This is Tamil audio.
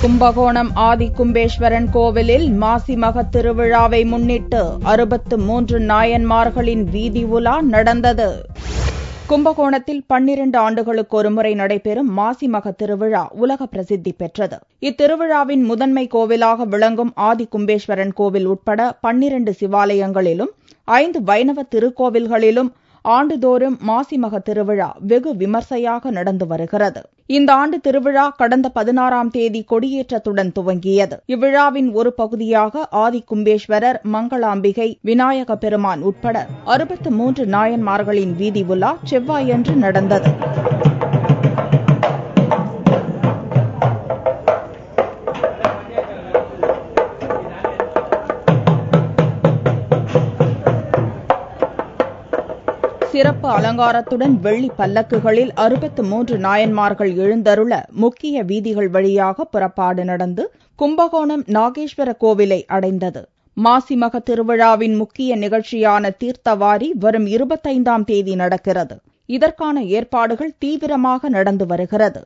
கும்பகோணம் ஆதி கும்பேஸ்வரன் கோவிலில் மாசி மகத் திருவிழாவை முன்னிட்டு 63 நாயன்மார்களின் வீதி உலா நடந்தது. கும்பகோணத்தில் 12 ஆண்டுகளுக்கு ஒருமுறை நடைபெறும் மாசி மகத் திருவிழா உலக பிரசித்தி பெற்றது. இத்திருவிழாவின் முதன்மை கோவிலாக விளங்கும் ஆதி கும்பேஸ்வரன் கோவில் உட்பட 12 சிவாலயங்களிலும் 5 வைணவ திருக்கோவில்களிலும் ஆண்டுதோறும் மாசி மகத் திருவிழா வெகு விமர்சையாக நடந்து வருகிறது. இந்த ஆண்டு திருவிழா கடந்த 16ஆம் தேதி கொடியேற்றத்துடன் துவங்கியது. இவ்விழாவின் ஒரு பகுதியாக ஆதி கும்பேஸ்வரர், மங்களாம்பிகை, விநாயக பெருமான் உட்பட 63 நாயன்மார்களின் வீதி உலா செவ்வாயன்று நடந்தது. சிறப்பு அலங்காரத்துடன் வெள்ளி பல்லக்குகளில் 63 நாயன்மார்கள் எழுந்தருள முக்கிய வீதிகள் வழியாக புறப்பாடு நடந்து கும்பகோணம் நாகேஸ்வர கோவிலை அடைந்தது. மாசி மகத் திருவிழாவின் முக்கிய நிகழ்ச்சியான தீர்த்தவாரி வரும் 25ஆம் தேதி நடக்கிறது. இதற்கான ஏற்பாடுகள் தீவிரமாக நடந்து வருகிறது.